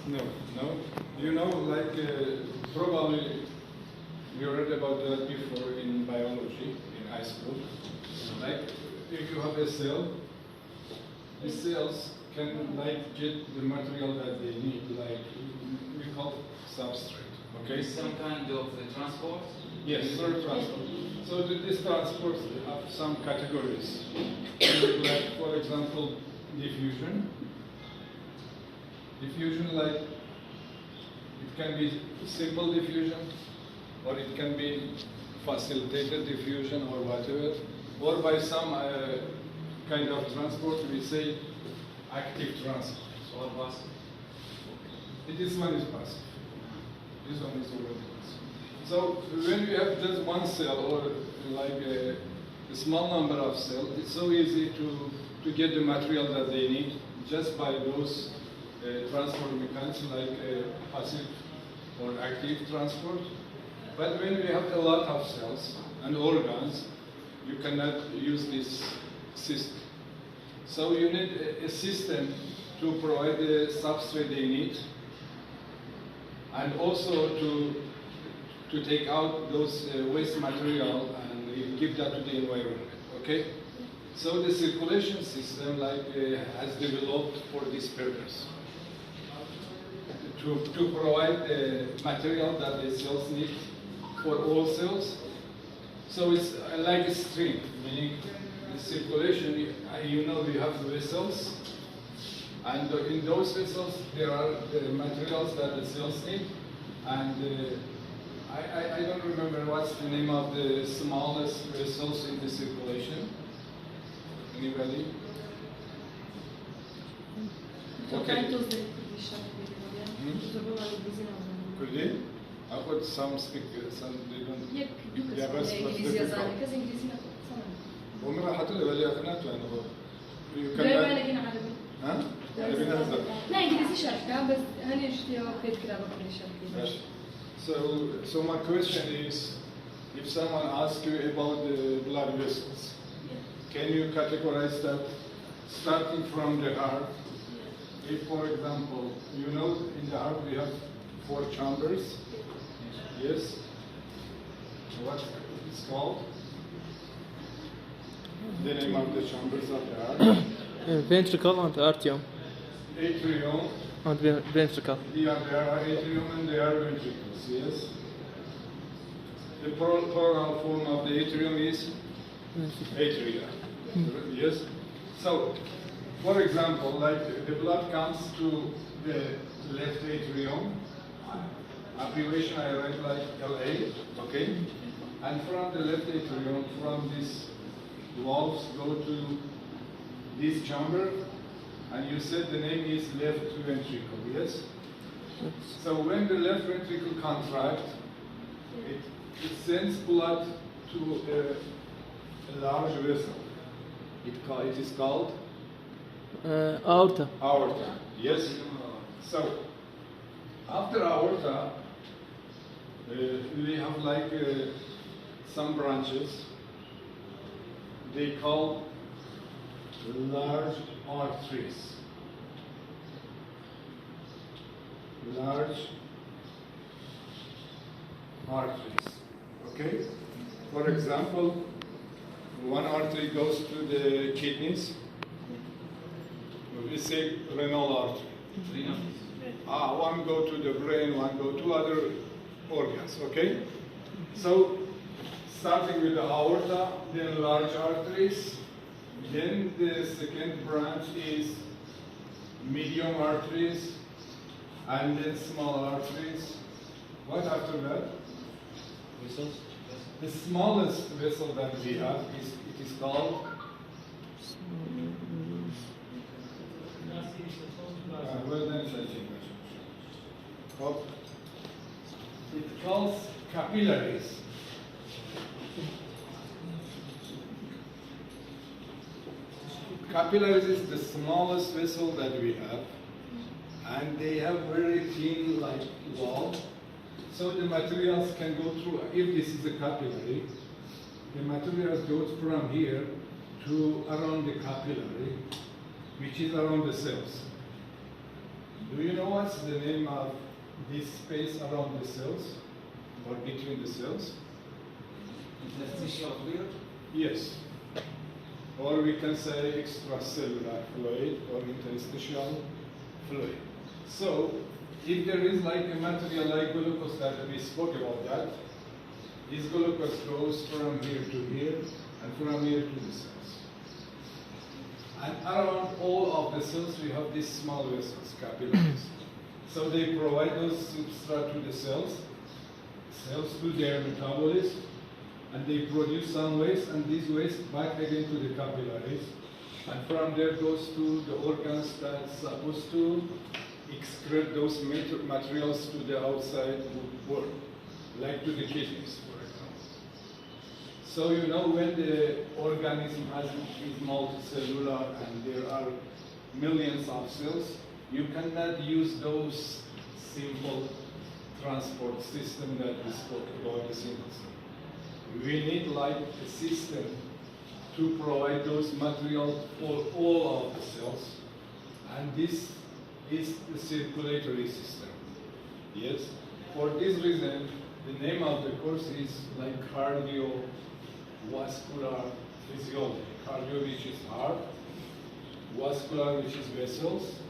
No, no. You know, like probably you read about that before in biology in high school. Like if you have a cell, the cells can like get the material that they need, like we call substrate. Okay. Some kind of transport. Yes, through transport. So this transport have some categories. Like for example, diffusion. Diffusion, like it can be simple diffusion, or it can be facilitated diffusion, or whatever, or by some kind of transport. We say active transport. Or passive. This one is passive. This one is already passive. So when you have just one cell, or like a small number of cells, it's so easy to get the material that they need just by those transport mechanisms like passive or active transport. But when we have a lot of cells and organs, you cannot use this system. So you need a system to provide the substrate they need, and also to take out those waste material and give that to the environment. Okay? So the circulation system has developed for this purpose. To provide the material that the cells need for all cells. So it's like a stream, meaning the circulation, you know, we have vessels, and in those vessels there are the materials that the cells need, and I don't remember what's the name of the smallest vessels in the circulation. Anybody? Okay. Could they? I heard some speak, some they don't. Yeah, but ومرة حتى لو اللي أخناته أنا هو. You can. ها؟ لا إنجليزي شرحتها بس هني اشتيا كيف كده بقدر شرحتها. So my question is, if someone asks you about the blood vessels, can you categorize that starting from the heart? If, for example, you know in the heart we have 4 chambers. Yes. What it's called? The name of the chambers of the heart? Ventricle and atrium. Atrium. And ventricle. Yeah, there are atrium and there are ventricles, yes. The plural form of the atrium is atria. Yes. So, for example, like the blood comes to the left atrium. Abbreviation I write like LA, okay? And from the left atrium, from these valves go to this chamber, and you said the name is left ventricle, yes? So when the left ventricle contracts, it sends blood to a large vessel. It is called? Aorta. Aorta, yes. So after aorta, we have like some branches. They call large arteries. Large arteries. Okay? For example, one artery goes to the kidneys. We say renal artery. One go to the brain, one go to other organs, okay? So, starting with the aorta, then large arteries, then the second branch is medium arteries, and then small arteries. What after that? Vessels. The smallest vessel that we have is called it calls capillaries. Capillaries is the smallest vessel that we have, and they have very thin like wall, so the materials can go through. If this is a capillary, the materials go from here to around the capillary, which is around the cells. Do you know what's the name of this space around the cells or between the cells? Interstitial fluid. Yes. Or we can say extracellular fluid or interstitial fluid. So, if there is like a material like glucose that we spoke about that, this glucose goes from here to here and from here to the cells. And around all of the cells we have these small vessels, capillaries. So they provide those substrate to the cells, cells do their metabolism, and they produce some waste, and this waste back again to the capillaries. And from there goes to the organs that's supposed to excrete those materials to the outside world, like to the kidneys, for example. So you know when the organism is multicellular and there are millions of cells, you cannot use those simple transport system that we spoke about, the simple cell. We need like a system to provide those materials for all of the cells, and this is the circulatory system. Yes. For this reason, the name of the course is like cardiovascular physiology. Cardio, which is heart, vascular, which is vessels,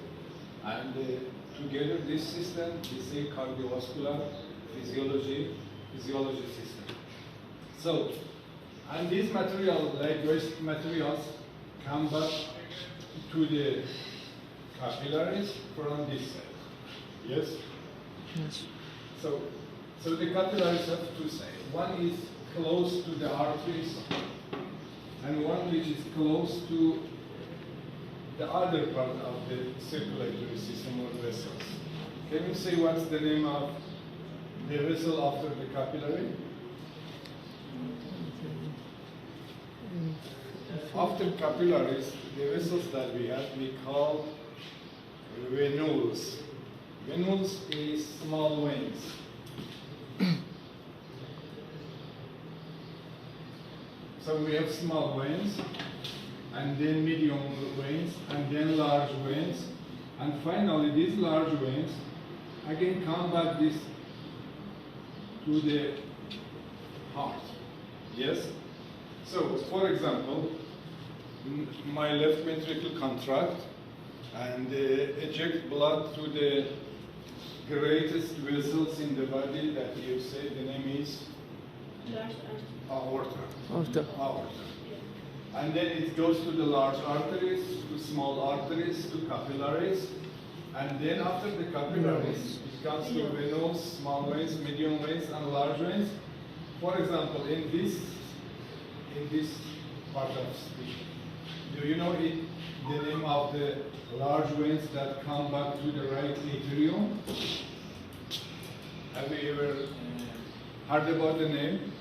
and together this system is a cardiovascular physiology system. So, and these materials, like waste materials, come back to the capillaries from this side. Yes? Yes. So the capillaries have two sides. One is close to the arteries, and one which is close to the other part of the circulatory system or vessels. Can you say what's the name of the vessel after the capillary? After capillaries, the vessels that we have, we call venules. Venules is small veins. So we have small veins, and then medium veins, and then large veins, and finally these large veins again come back this to the heart. Yes? So, for example, my left ventricle contract and eject blood to the greatest vessels in the body that you say the name is aorta. Aorta. And then it goes to the large arteries, to small arteries, to capillaries, and then after the capillaries, it comes to venules, small veins, medium veins, and large veins. For example, in this part of speech, do you know the name of the large veins that come back to the right atrium? Have you ever heard about the name?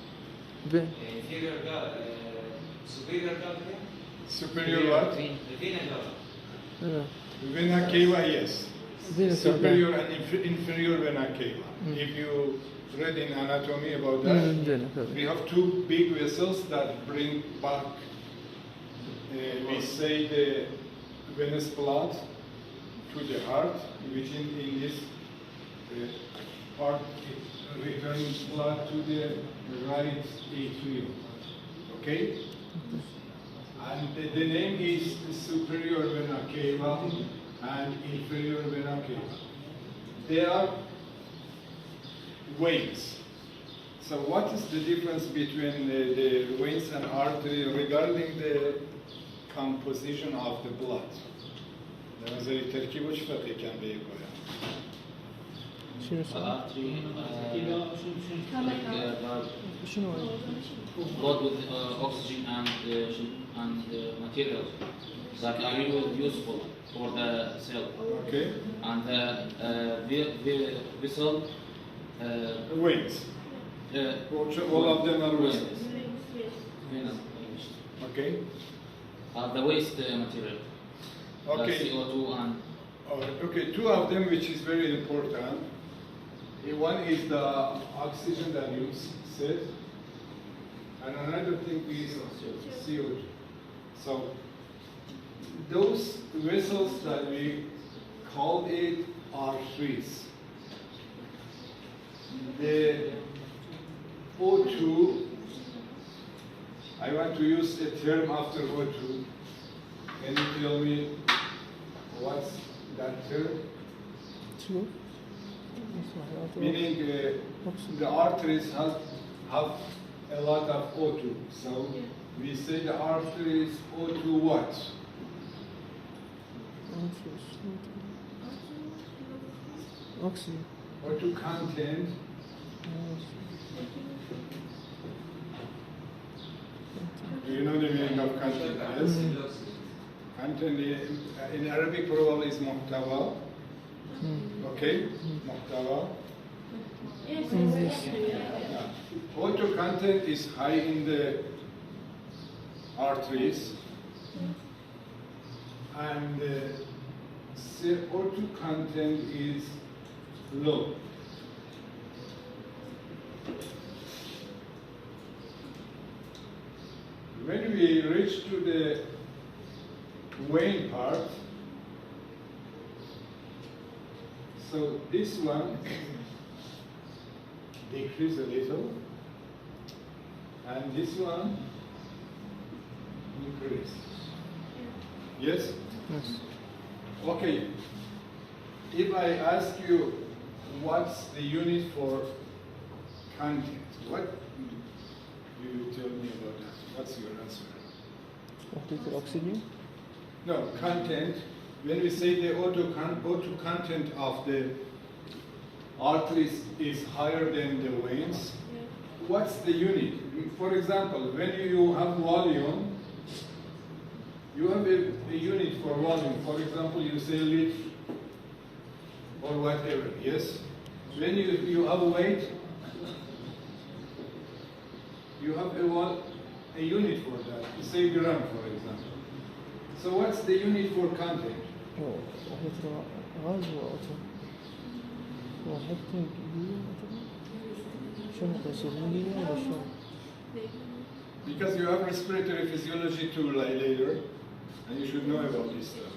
Inferior gall, superior gall. Superior what? Vena gall. Vena cava, yes. Vena cava. Superior and inferior vena cava. If you read in anatomy about that, we have two big vessels that bring back, we say, the venous blood to the heart, which in this part it returns blood to the right atrium. Okay? And the name is superior vena cava and inferior vena cava. They are veins. So what is the difference between the veins and artery regarding the composition of the blood? نظری ترکیب و چه فرقی کن به یک شنو سؤال؟ Artery, شنو هو؟ blood with oxygen and materials that are useful for the cell. Okay. And the vessel. Veins. All of them are vessels. Veins. Okay. The waste material. Okay. The CO2 and. Okay, two of them which is very important. One is the oxygen that you said, and another thing is CO2. So those vessels that we called it arteries. The O2, I want to use a term after O2. Can you tell me what's that term? شنو؟ اسمح لي Meaning the arteries have a lot of O2. So we say the arteries O2 what? oxygen. O2 content. Do you know the meaning of content? Yes. Content in Arabic probably is muhtawa. Okay? Muhtawa. Yes, Yeah. O2 content is high in the arteries, and CO2 content is low. When we reach to the vein part, so this one decrease a little, and this one increase. Yes? Yes. Okay. If I ask you what's the unit for content, what do you tell me about that? What's your answer? وحدة الأكسجين. No, content. When we say the O2 content of the arteries is higher than the veins, what's the unit? For example, when you have volume, you have a unit for volume. For example, you say liter or whatever, yes? When you have weight, you have a unit for that. You say gram, for example. So what's the unit for content? وحدة غاز وأطر. وحدة كبيرة شنو قيسونية ولا شنو؟ Because you have respiratory physiology too later, and you should know about this stuff.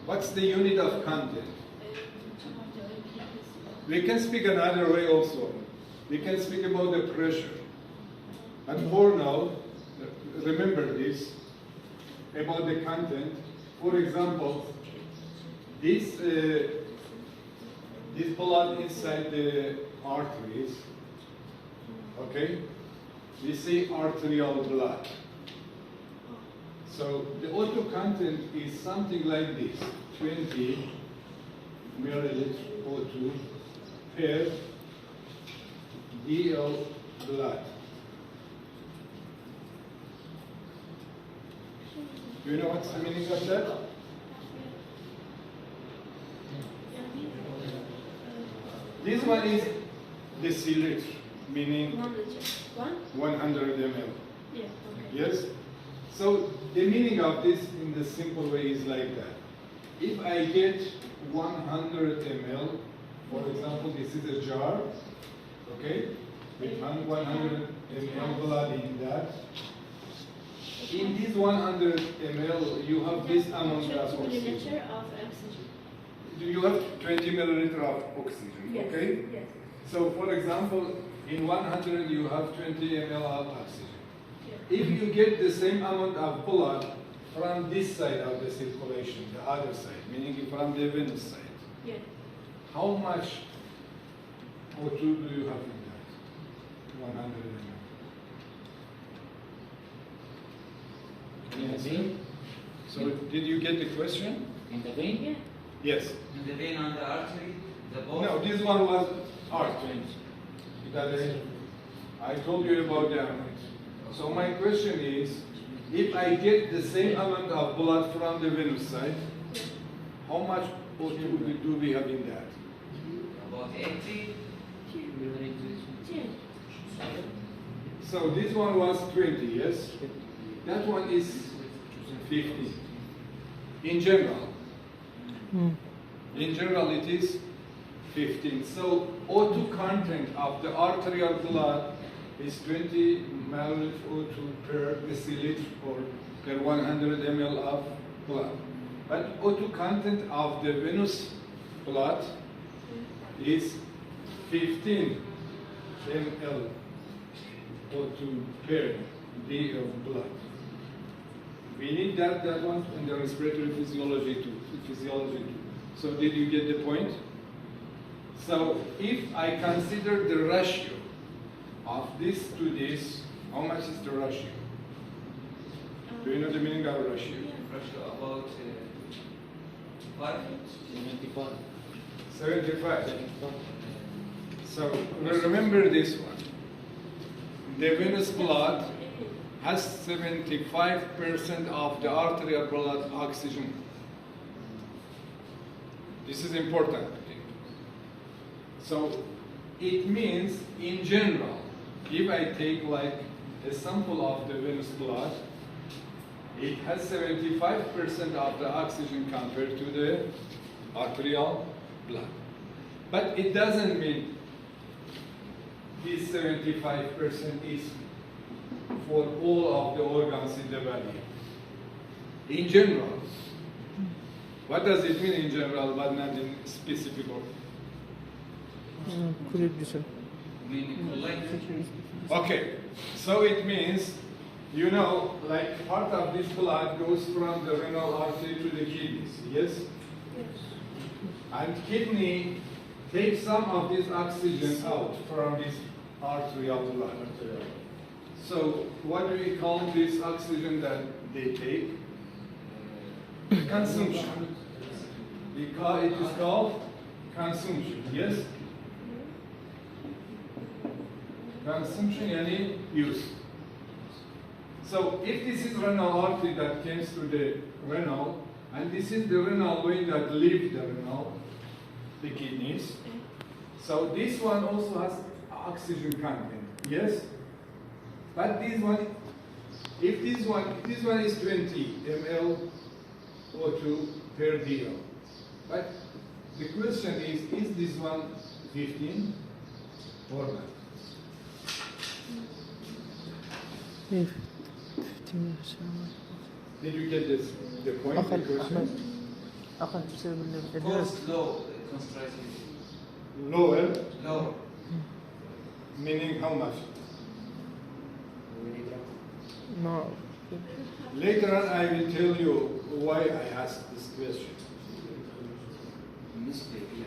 What's the unit of content? We can speak another way also. We can speak about the pressure. And for now, remember this about the content. For example, this blood inside the arteries, okay? We say arterial blood. So the O2 content is something like this: 20 milliliters O2 per DL blood. Do you know what's the meaning of that? This one is deciliter, meaning 100 ml. Yeah, okay. Yes? So the meaning of this in the simple way is like that. If I get 100 ml, for example, this is a jar, okay, with 100 ml blood in that. In this 100 ml, you have this amount of oxygen. Milliliter of oxygen. You have 20 milliliter of oxygen, Yes. okay? Yes. So, for example, in 100 you have 20 ml of oxygen. Yeah. If you get the same amount of blood from this side of the circulation, the other side, meaning from the venous side, Yeah. how much O2 do you have in that? 100 ml. In the vein? So, did you get the question? In the vein? Yeah. Yes. In the vein on the artery, the both. No, this one was artery. I told you about the amount. So my question is, if I get the same amount of blood from the venous side, how much O2 do we have in that? About 80. So this one was 20, yes? That one is 50. In general. In general, it is 15. So O2 content of the arterial blood is 20 milliliters O2 per deciliter or per 100 ml of blood. But O2 content of the venous blood is 15 ml O2 per day of blood. We need that one in the respiratory physiology too. So did you get the point? So if I consider the ratio of this to this, how much is the ratio? Do you know the meaning of ratio? Ratio about 5. 75. 75. So remember this one. The venous blood has 75% of the arterial blood oxygen. This is important. So it means, in general, if I take like a sample of the venous blood, it has 75% of the oxygen compared to the arterial blood. But it doesn't mean this 75% is for all of the organs in the body. In general. What does it mean in general, but not in specific organ? Meaning like Okay, so it means, you know, like part of this blood goes from the renal artery to the kidneys, yes? And kidney takes some of this oxygen out from this arterial blood. So what do we call this oxygen that they take? Consumption. It is called consumption, yes? Consumption yani use. So if this is renal artery that comes to the renal, and this is the renal vein that leaves the renal, the kidneys. So this one also has oxygen content, yes? But this one, if this one is 20 ml O2 per DL. But the question is this one 15 or not? Did you get this? The point? The question? First low concentration. Lower, Low. meaning how much? No. Later on, I will tell you why I asked this question. بالنسبة إلى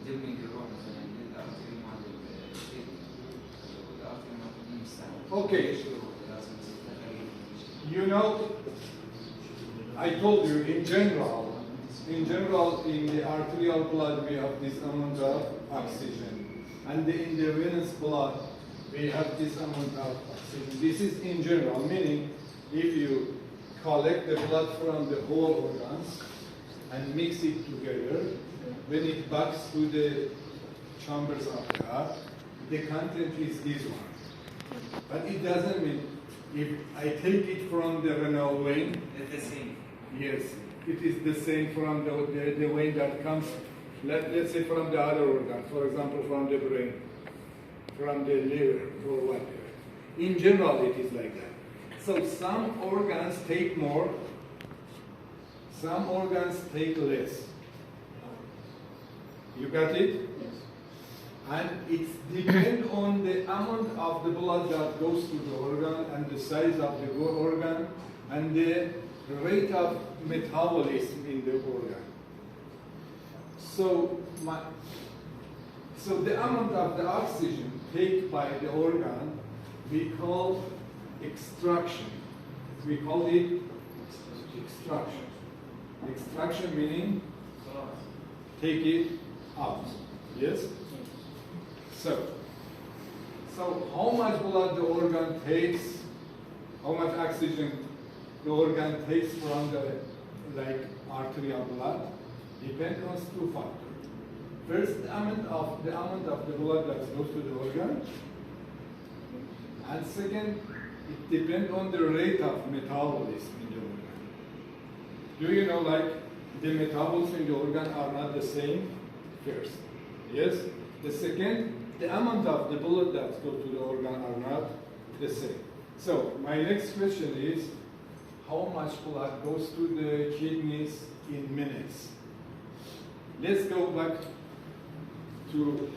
الدم يروح مثلا للأرتري مع الكدني والأرتري مع الكدني الساعة. Okay. You know, I told you in general, in the arterial blood we have this amount of oxygen, and in the venous blood we have this amount of oxygen. This is in general, meaning if you collect the blood from the whole organs and mix it together, when it backs to the chambers of the heart, the content is this one. But it doesn't mean if I take it from the renal vein, It's the same. yes, it is the same from the vein that comes, let's say from the other organ, for example from the brain, from the liver, or whatever. In general, it is like that. So some organs take more, some organs take less. You got it? Yes. And it depends on the amount of the blood that goes to the organ and the size of the organ and the rate of metabolism in the organ. So the amount of the oxygen taken by the organ we call extraction. We call it extraction. Extraction meaning take it out. Yes? So how much blood the organ takes, how much oxygen the organ takes from the arterial blood depends on two factors. First, the amount of the blood that goes to the organ, and second, it depends on the rate of metabolism in the organ. Do you know the metabolism in the organ are not the same? First, yes. The second, the amount of the blood that goes to the organ are not the same. So my next question is, how much blood goes to the kidneys in minutes? let's go back to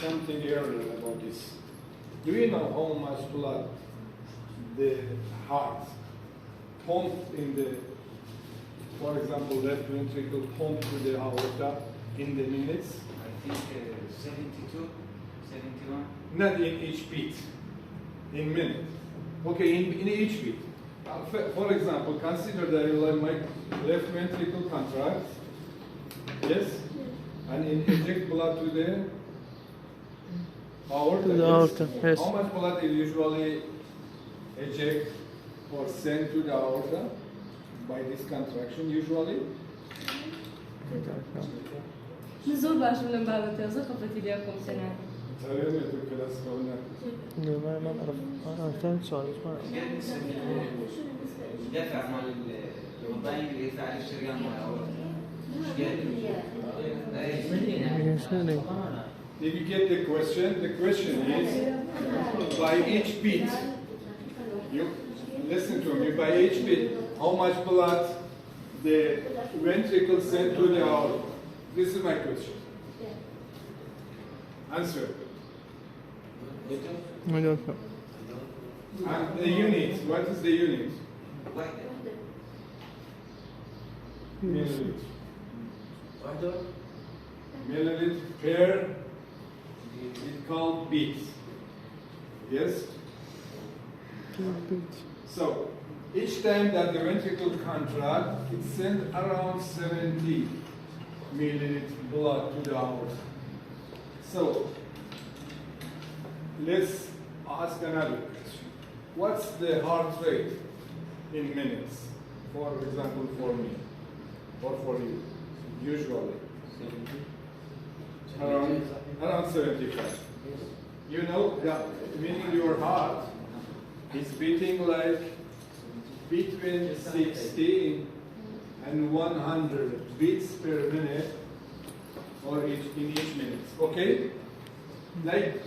something earlier about this. Do you know how much blood the heart pumped in the, for example, left ventricle pumped to the aorta in the minutes? I think 72, 71. Not in each beat, in minutes. Okay, in each beat. For example, consider that my left ventricle contracts, yes, and inject blood to the aorta. To the aorta, yes. How much blood is usually eject or sent to the aorta by this contraction usually? زور باش من بابا تازه خفتي ليكم سنة. تمام في الكلاس قلنا. ما أعرف. أنا فهمت سؤال ما أعرف. دافع مال الوظائف اللي يدفع على الشريان مال الأول. Did you get the question? The question is, by each beat, you listen to me, by each beat, how much blood the ventricle sent to the aorta? This is my question. Answer. I don't know. And the unit, what is the unit? Milliliter. Milliliter per, it's called beats. Yes? So, each time that the ventricle contracts, it sends around 70 milliliter blood to the aorta. So, let's ask another question. What's the heart rate in minutes? For example, for me, or for you, usually? Around 75. You know that meaning your heart is beating like between 60 and 100 beats per minute or in each minute. Okay? Like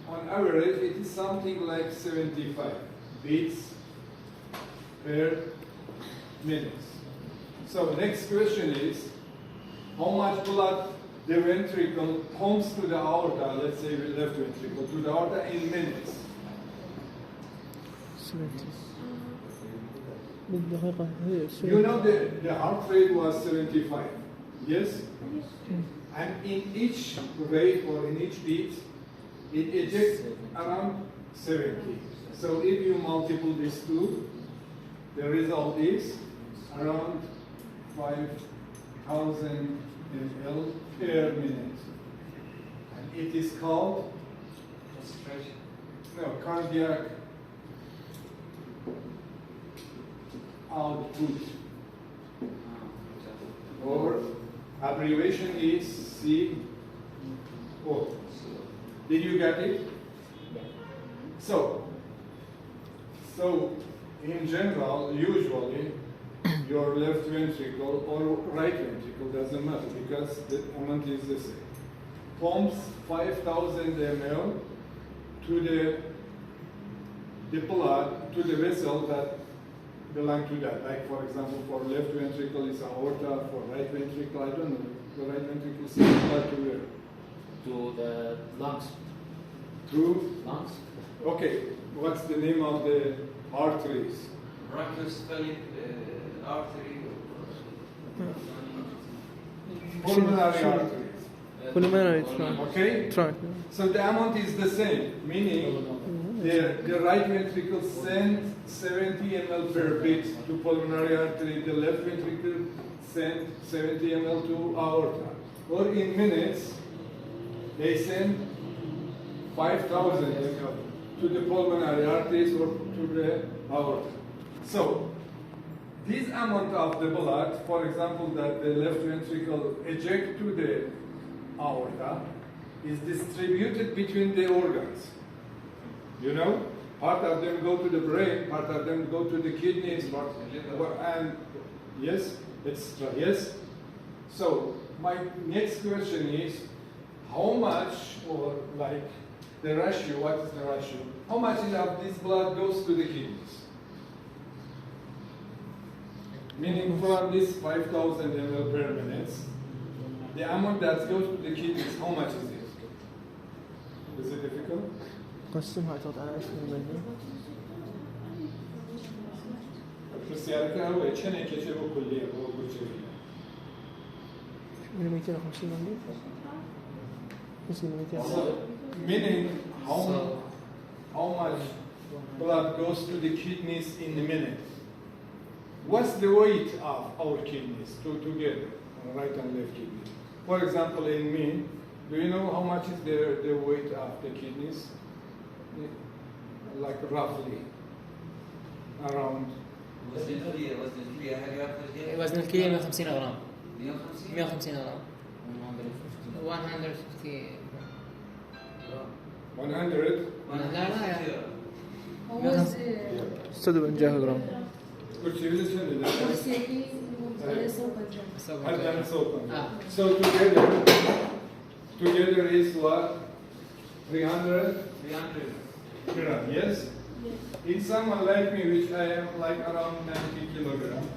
on average, it is something like 75 beats per minute. So next question is, how much blood the ventricle pumps to the aorta, let's say the left ventricle, to the aorta in minutes? 70. بالدقيقة هي You know the heart rate was 75, yes? And in each rate or in each beat, it ejects around 70. So if you multiply these two, the result is around 5,000 ml per minute. And it is called cardiac output. Or abbreviation is CO. Did you get it? So in general, usually your left ventricle or right ventricle doesn't matter because the amount is the same. Pumps 5,000 ml to the blood, to the vessel that belong to that. Like for example, for left ventricle is aorta, for right ventricle, I don't know. The right ventricle sends blood to where? To the lungs. To? Lungs? Okay, what's the name of the arteries? Brachiocephalic artery. Pulmonary arteries. Pulmonary trunk. Okay? Trunk. So the amount is the same, meaning the right ventricle sends 70 ml per beat to pulmonary artery, the left ventricle sends 70 ml to aorta. Or in minutes, they send 5,000 ml to the pulmonary arteries or to the aorta. So, this amount of the blood, for example, that the left ventricle eject to the aorta, is distributed between the organs. You know, part of them go to the brain, part of them go to the kidneys, and yes, etc. Yes. So my next question is, how much, or like the ratio? What is the ratio? How much of this blood goes to the kidneys? Meaning from this 5,000 ml per minute, the amount that goes to the kidneys, how much is it? Is it difficult? قسمها تعطي على 20 ملي. بسیار که هوا چنه که چه بکلیه و بچه من 250 ملي. بس 200. So, meaning how much blood goes to the kidneys in a minute. What's the weight of our kidneys together, right and left kidney? For example, in me, do you know how much is the weight of the kidneys? Like roughly, around. وزن الكلية هل يعرف وزن الكلية 150 غرام. 150 150 غرام. 150. 100. لا لا هو استدوا بنجاه جرام. Which is it? كرسي هذا صوت. Ah. So together is what? 300 gram. Yes. In someone like me, which I am like around 90 kilograms,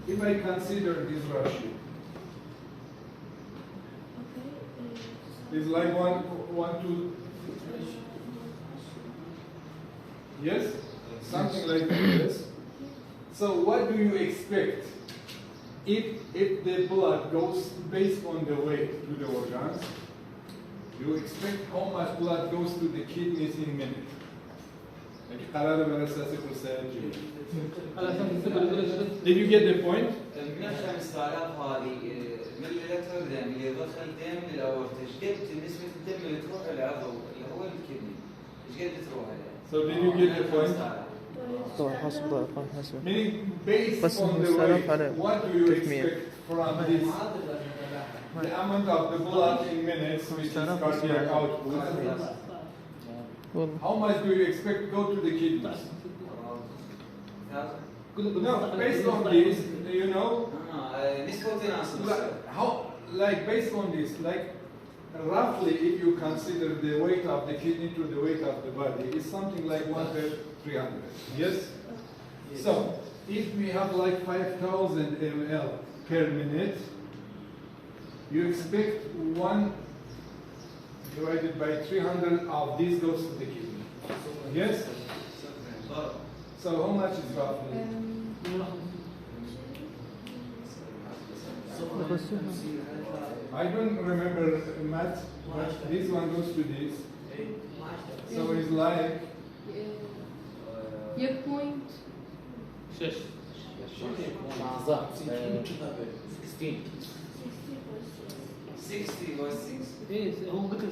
if I consider this ratio, it's like one to. Yes, something like that. Yes. So what do you expect if the blood goes based on the weight to the organs? You expect how much blood goes to the kidneys in minutes. Like قرار بر اساس پرسنتج. Did you get the point? من السؤالات هذه من الالكترون دم اللي يدخل دم للاورطه ايش قد نسبه الدم اللي تروح للعضو اللي هو الكدني ايش قد تروح له؟ So did you get the point? طبعا حسب طبعا حسب. Meaning based بس on the السلام weight, على what do you تكمية. expect from this? The amount of the blood in minutes, which is cardiac output. والله. How much do you expect to go to the kidneys? No, based on this, you know, نسبة وتناسب. how, like based on this, like roughly if you consider the weight of the kidney to the weight of the body, it's something like 1/300. Yes? So, if we have like 5,000 ml per minute, you expect 1 divided by 300 of this goes to the kidney. Yes? So how much is roughly? I don't remember math, but this one goes to this. So it's like your point. أعضاء 16. 60 was 6. ايه هو قلت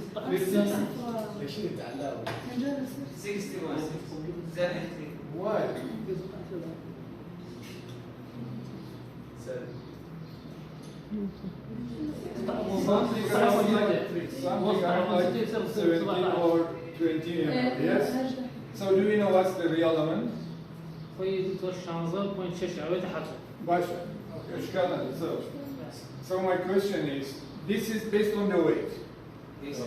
60 was 6. why? Something around like 17 or 20 ml. Yes? So do we know what's the real amount? Basha. So my question is, this is based on the weight. Yes?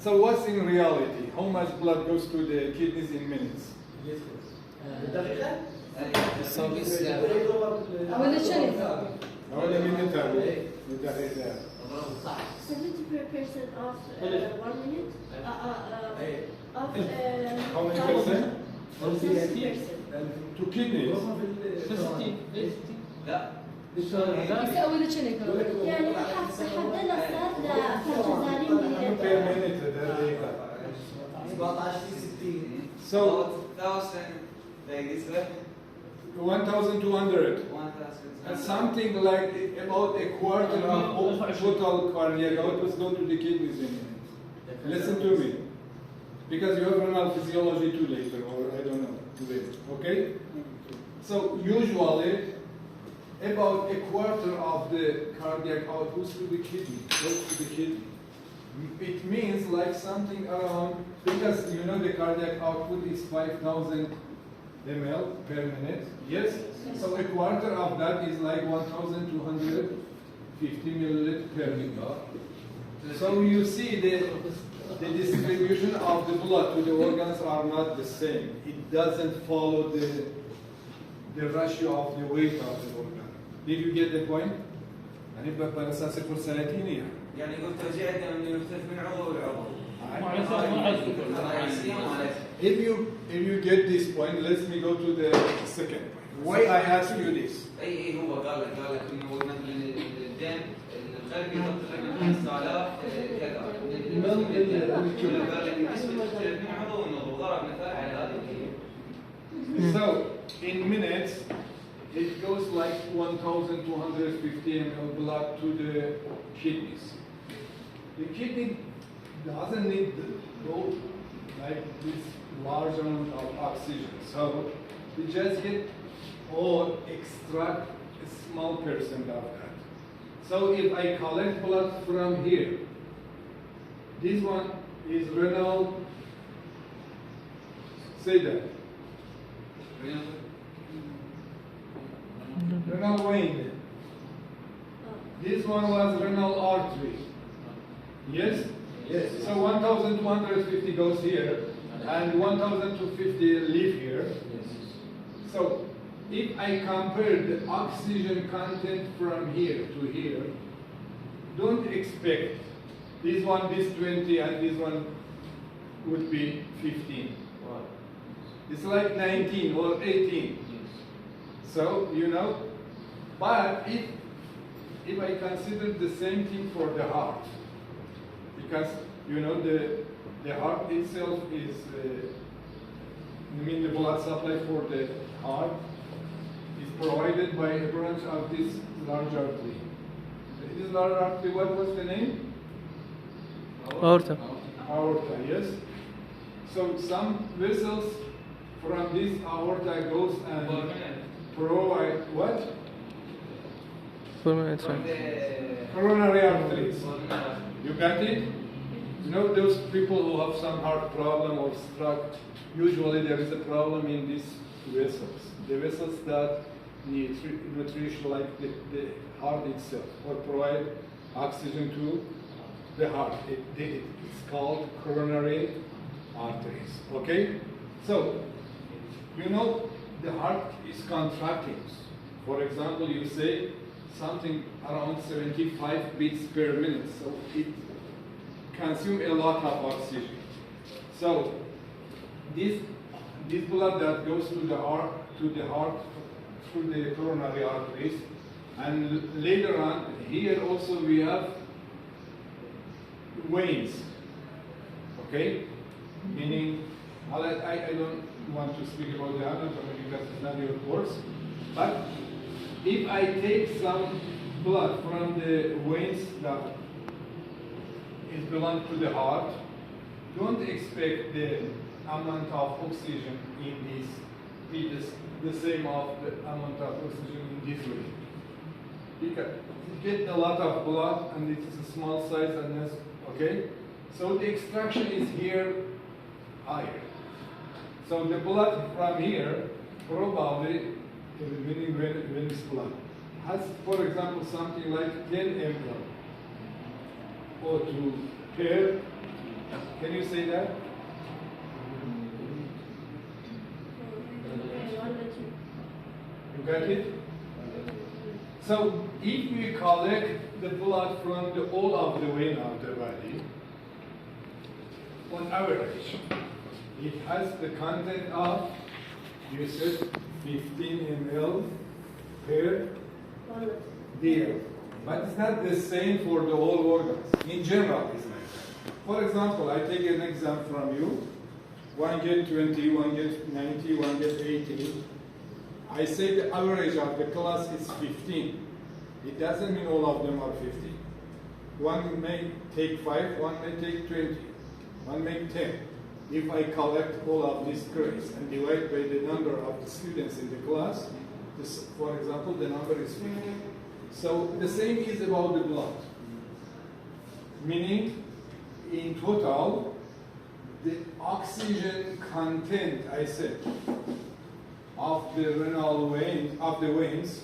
So what's in reality? How much blood goes to the kidneys in minutes? So this أول شيء. Only minute are we? 70 per person of 1 minute. How many percent? 70%. To kidneys. لا. بس أول شيء كمان. يعني حددنا صار للجزائريين Per minute, So 1000 like this way. 1,200. 1000. Something like about a quarter of total cardiac output go to the kidneys in minutes. Listen to me. Because you have renal physiology too later, or I don't know, today. Okay? So usually about a quarter of the cardiac output to the kidney, goes to the kidney. It means like something around, because you know the cardiac output is 5,000 ml per minute, yes? So a quarter of that is like 1,250 milliliters per minute. So you see the distribution of the blood to the organs are not the same. It doesn't follow the ratio of the weight of the organ. Did you get the point? I يعني على اساس يكون 30 يعني. يعني قلت رجعنا انه يختلف من عضو لعضو. If you get this point, let me go to the second point. Why I ask you this? اي هو قال لك انه مثلا الدم القلب يطلع من 5000 كذا. قال لك النسبه تختلف من عضو لعضو، ضرب مثال على هذه. So in minutes, it goes like 1,250 ml blood to the kidneys. The kidney doesn't need to go like this large amount of oxygen. So we just get or extract a small percent of that. So if I collect blood from here, this one is renal, say that. Renal vein. This one was renal artery. Yes? Yes. So 1,250 goes here, and 1,250 leave here. So if I compare the oxygen content from here to here, don't expect this one is 20 and this one would be 15. It's like 19 or 18. So, you know, but if I consider the same thing for the heart, because, you know, the heart itself is, the blood supply for the heart is provided by a branch of this large artery. This large artery, what was the name? Aorta. Aorta, yes. So some vessels from this aorta goes and provide what? Coronary arteries. You got it? You know those people who have some heart problem or stroke, usually there is a problem in these vessels. The vessels that need nutrition like the heart itself or provide oxygen to the heart. It's called coronary arteries, okay? So, you know the heart is contracting. For example, you say something around 75 beats per minute, so it consumes a lot of oxygen. So, this blood that goes to the heart through the coronary arteries, and later on, here also we have veins, okay? Meaning, I don't want to speak about the anatomy because it's not your course, but if I take some blood from the veins that is belong to the heart, don't expect the amount of oxygen in this be the same of the amount of oxygen in this way. Because you get a lot of blood and it's a small size and that's okay. So the extraction is here higher. So the blood from here probably, meaning venous blood, has, for example, something like 10 ml or to pair. Can you say that? You got it? So if we collect the blood from all of the vein of the body, on average, it has the content of, you said, 15 ml per dl. But it's not the same for the whole organs. In general, it's like that. For example, I take an exam from you. One get 20, one get 90, one get 80. I say the average of the class is 15. It doesn't mean all of them are 15. One may take 5, one may take 20, one may 10. If I collect all of these grades and divide by the number of the students in the class, this, for example, the number is 50. So the same is about the blood. Meaning, in total, the oxygen content, I said, of the renal vein, of the veins,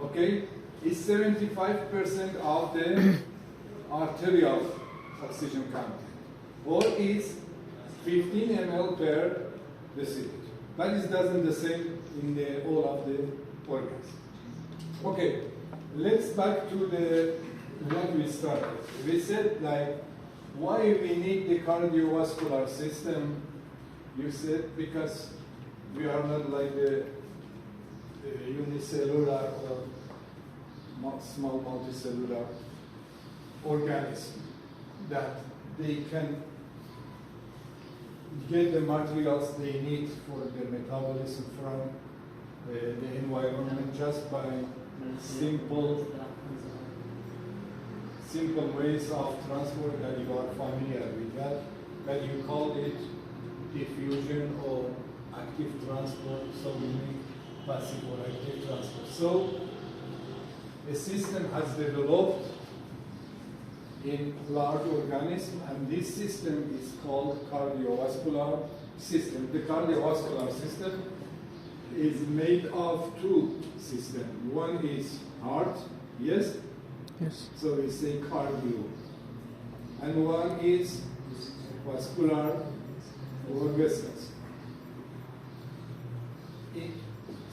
okay, is 75% of the arterial oxygen content, or is 15 ml per deciliter. But it doesn't the same in all of the organs. Okay, let's back to the what we started. We said like why we need the cardiovascular system. You said because we are not like the unicellular or small multicellular organism that they can get the materials they need for their metabolism from the environment just by simple ways of transport that you are familiar with that you call it diffusion or active transport, so we make passive or active transport. So the system has developed in large organisms, and this system is called cardiovascular system. The cardiovascular system is made of two systems. One is heart, yes? Yes. So we say cardio. And one is vascular or vessels.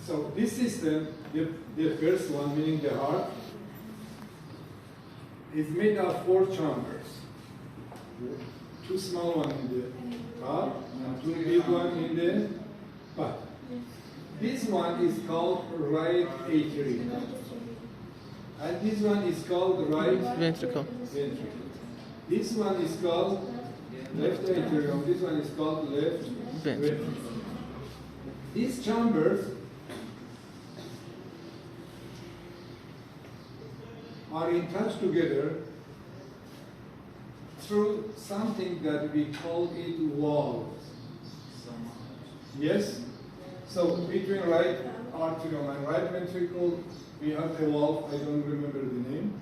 So this system, the first one, meaning the heart, is made of 4 chambers. 2 small ones in the top and 2 big ones in the back. This one is called right atrium. And this one is called right Ventricle. ventricle. This one is called left atrium. This one is called left ventricle. These chambers are in touch together through something that we call it valves. Yes? So between right atrium and right ventricle, we have a valve, I don't remember the name.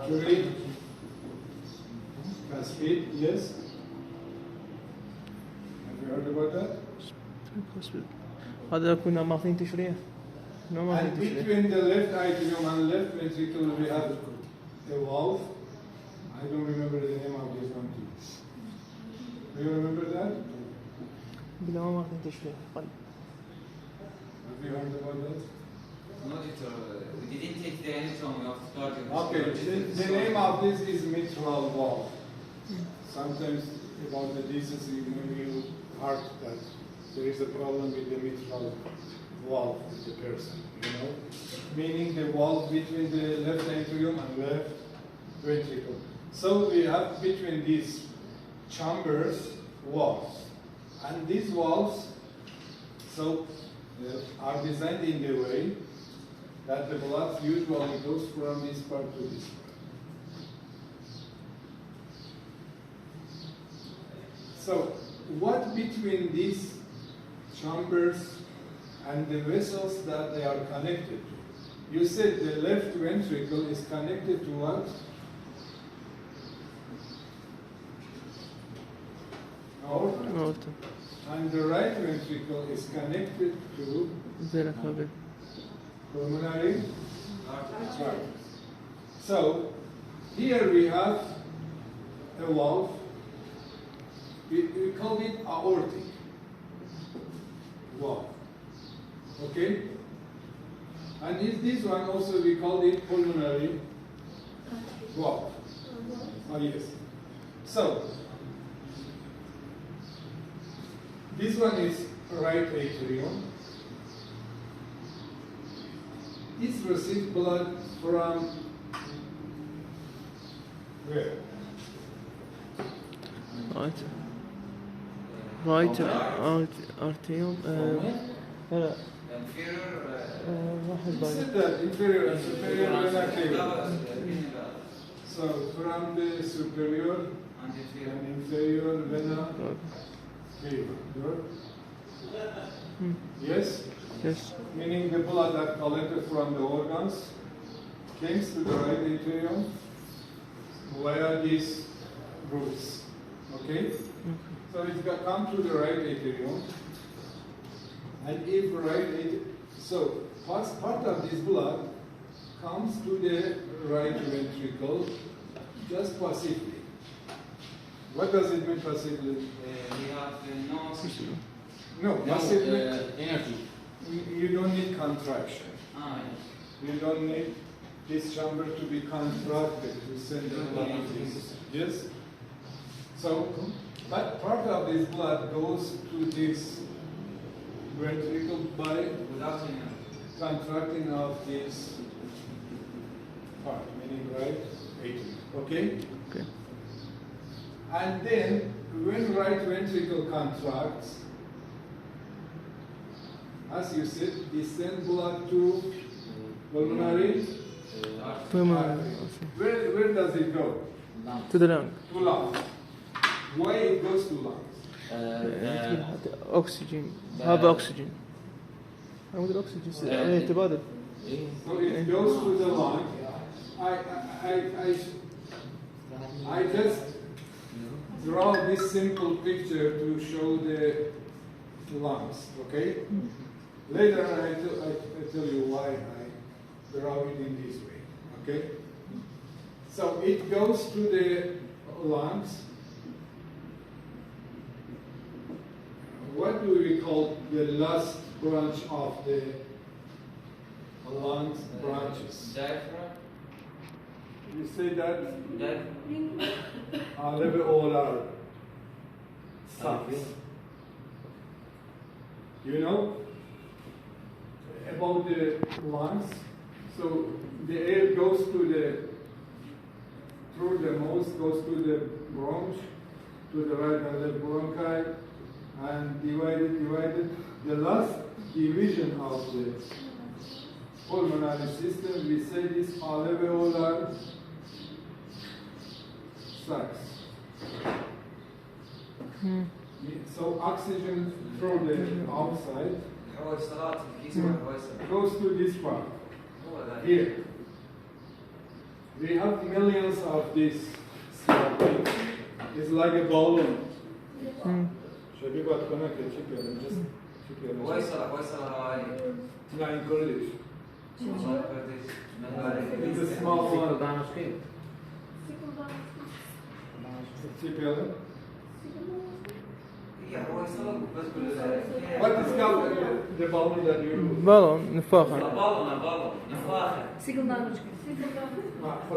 Jury, cascade, yes? Have you heard about that? هذا كنا ماخذين تشريح. No And ماخذين تشريح. between the left atrium and left ventricle, we have a valve. I don't remember the name of this one too. Do you remember that? بلا ما ماخذين تشريح. طيب. Have you heard about that? No, doctor, we didn't take the anatomy of the cardiac. Okay, the name of this is mitral valve. Sometimes about the disease, you heard that there is a problem with the mitral valve with the person, you know? Meaning the valve between the left atrium and left ventricle. So we have between these chambers valves. And these valves are designed in the way that the blood usually goes from this part to this part. So, what between these chambers and the vessels that they are connected to? You said the left ventricle is connected to what? Aorta. And the right ventricle is connected to Ventricle. pulmonary artery. So, here we have a valve. We call it aortic valve. Okay? And this one also we call it pulmonary valve. Oh yes. So, this one is right atrium. This receives blood from where? Right arterial. لا Inferior. واحد You باقي. said that inferior and superior vena cava. So from the superior And inferior. and inferior vena cava. Yes? Yes. Meaning the blood that collected from the organs came to the right atrium via these routes. Okay? So it's got come to the right atrium. And if so part of this blood comes to the right ventricle just passively. What does it mean passively? We have no oxygen. No, No, passively, energy. you don't need contraction. Ah, yes. You don't need this chamber to be contracted to send the blood to this. Yes? So, but part of this blood goes to this ventricle by Without any contracting of this part, meaning right atrium. Okay? Okay. And then, when right ventricle contracts, as you said, we send blood to pulmonary Pulmonary. artery. Where does it go? To the lung. To lungs. Why it goes to lungs? Oxygen. Have oxygen. عمود الأكسجين تبادل. So it goes to the lung. I just draw this simple picture to show the lungs, okay? Later I tell you why I draw it in this way, okay? So it goes to the lungs. What do we call the last branch of the lungs branches? Diaphragm. You say that Diaphragm. alveolar sacs. You know about the lungs? So the air goes through the nose, goes to the bronch, to the right and left bronchi, and divided. The last division of the pulmonary system, we say this alveolar sacs. So oxygen through the outside حويصلات الكيس والحويصلة. goes to this part, هو ذا. here. We have millions of these small things. It's like a balloon. Should we got connected? Just حويصلة هاي. not in Kurdish. الله يقدس. It's a small one. Danışkı. CPL. هي حويصلة بس كل. What is called the balloon that you? بالون نفاخة. بالون نفاخة.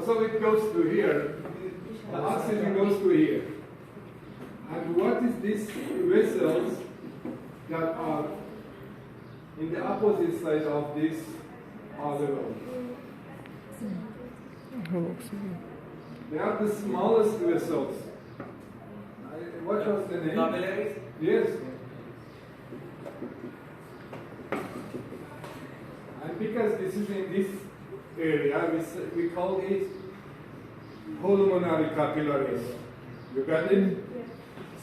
So it goes to here. The oxygen goes to here. And what is these vessels that are in the opposite side of this alveoli? They are the smallest vessels. What was the name? Capillaries. Yes. And because this is in this area, we call it pulmonary capillaries. You got it?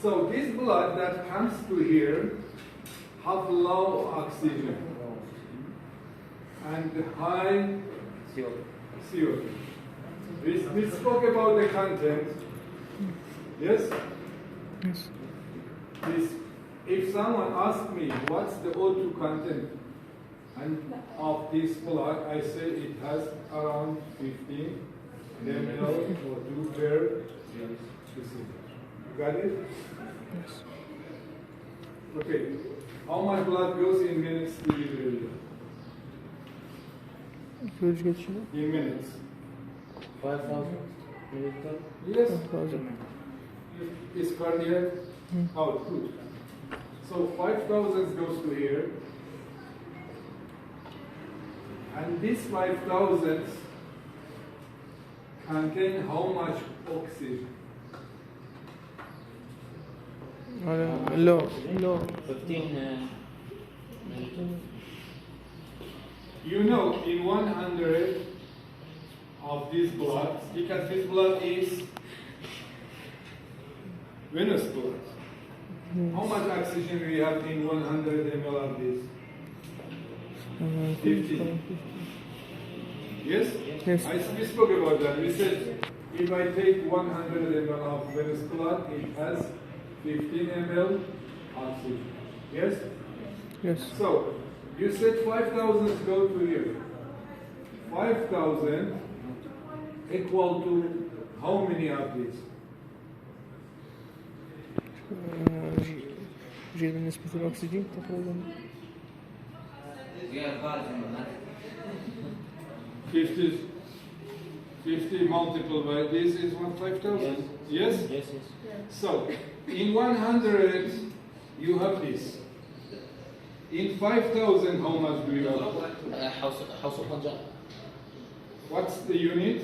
So this blood that comes to here have low oxygen and high CO2. We spoke about the content. Yes? Yes. If someone asks me what's the O2 content and of this blood, I say it has around 15 ml or 2 per cc. Got it? Yes. Okay. How much blood goes in minutes to the area? Görüş geçişini. In minutes. 5,000 milliliter. Yes. Lazım. Is cardiac output. So 5,000 goes to here. And this 5,000 contain how much oxygen? لو 15 milliliter. You know, in 100 of this blood, because this blood is venous blood. How much oxygen we have in 100 ml of this? 50. Yes? Yes. We spoke about that. We said if I take 100 ml of venous blood, it has 15 ml oxygen. Yes? Yes. So, you said 5,000 go to here. 5,000 equal to how many of these? توجد نسبة الأكسجين تقريبا We are bargaining on that. 50 multiplied by this is 5,000. Yes? Yes, yes. So, in 100, you have this. In 5,000, how much do you have? حوصل طنجة What's the unit?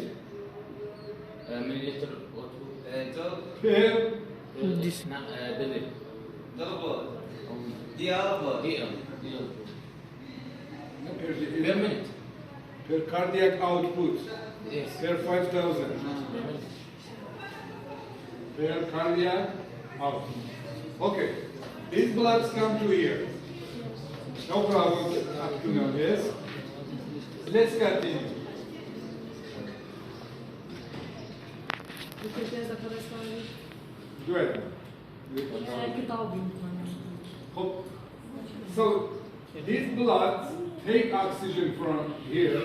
مليلتر Per دليل per minute. Per cardiac output. Yes. Per 5,000. Per cardiac output. Okay. These bloods come to here. No problem up to now, yes? Let's continue. Do it. So these bloods take oxygen from here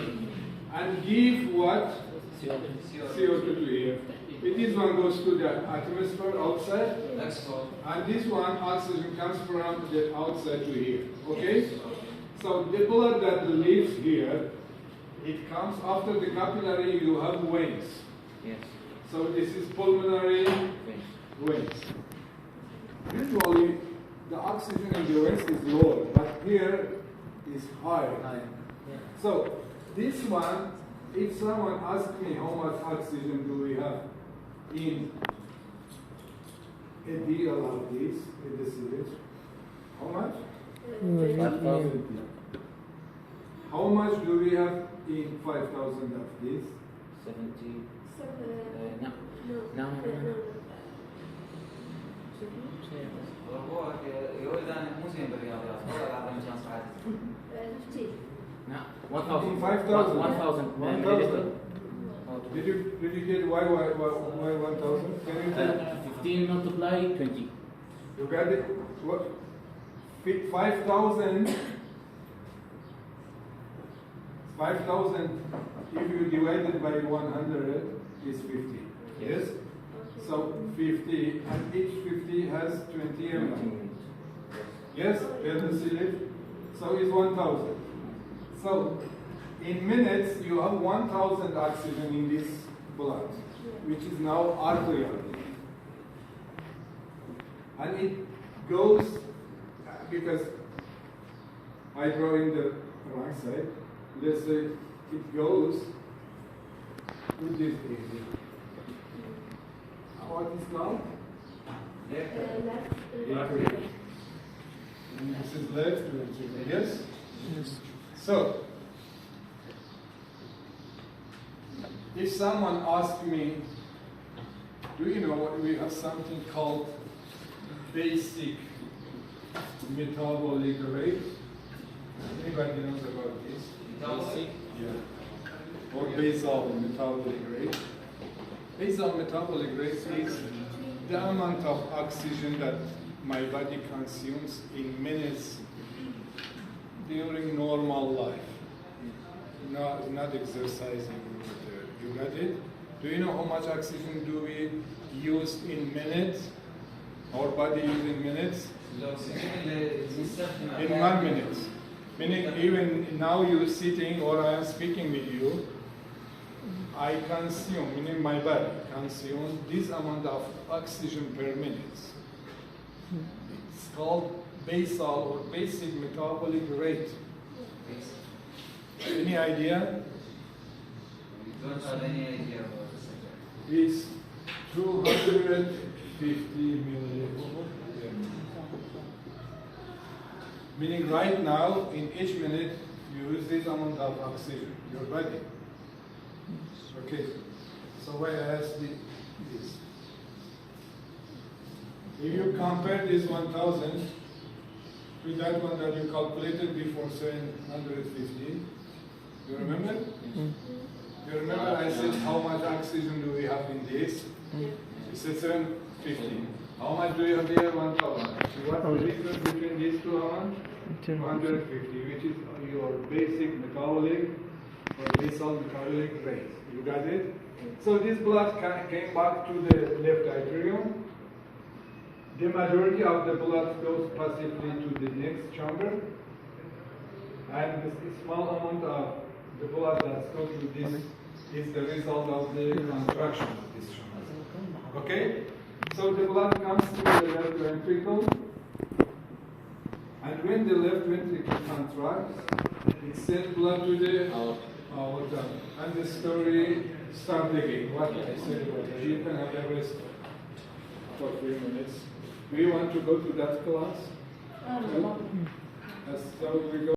and give what? CO2 to here. This one goes to the atmosphere outside, and this one oxygen comes from the outside to here. Okay? So the blood that lives here, it comes after the capillary. You have veins. Yes. So this is pulmonary veins. Usually, the oxygen in the veins is lower, but here is higher. So this one, if someone asks me how much oxygen do we have in a deal of this, in the syringe, how much? 5,000. How much do we have in 5,000 of this? 70. No. No. هو يقول أنا مو زين بالرياضيات والله العظيم كان صعب. 15. No. 5,000. 1,000 milliliter. Did you get why 1,000? Can you tell? 15 multiply 20. You got it? What? 5,000. 5,000. If you divide it by 100, is 50. Yes. So 50, and each 50 has 20 ml. Yes, per deciliter. So it's 1,000. So in minutes, you have 1,000 oxygen in this blood, which is now arterial. And it goes, because I draw in the wrong side, let's say it goes with this area. What is called? Left. And this is left, yes? Yes. So, if someone asks me, do you know what we have something called basic metabolic rate? Anybody knows about this? Basic? Yeah. Or basal metabolic rate. Basal metabolic rate is the amount of oxygen that my body consumes in minutes during normal life. Not exercising. You got it? Do you know how much oxygen do we use in minutes? Our body uses in minutes? In 1 minute. Meaning even now you're sitting or I am speaking with you, I consume, meaning my body consumes this amount of oxygen per minute. It's called basal or basic metabolic rate. Any idea? Don't have any idea about this. Is 250 milliliters. Meaning right now, in each minute, you use this amount of oxygen, your body. Okay, so why I asked this? If you compare this 1,000 to that one that you calculated before 750, you remember? You remember I said how much oxygen do we have in this? You said 750. How much do you have here? 1,000. What's the difference between these two amounts? 250, which is your basic metabolic or basal metabolic rate. You got it? So this blood came back to the left atrium. the majority of the blood goes passively to the next chamber, and the small amount of the blood that goes to this is the result of the contraction of this chamber. Okay? So the blood comes to the left ventricle, and when the left ventricle contracts, it sends blood to the aorta, and the story starts again. What I said about it. You can have a rest for 3 minutes. Do you want to go to that class? So we go.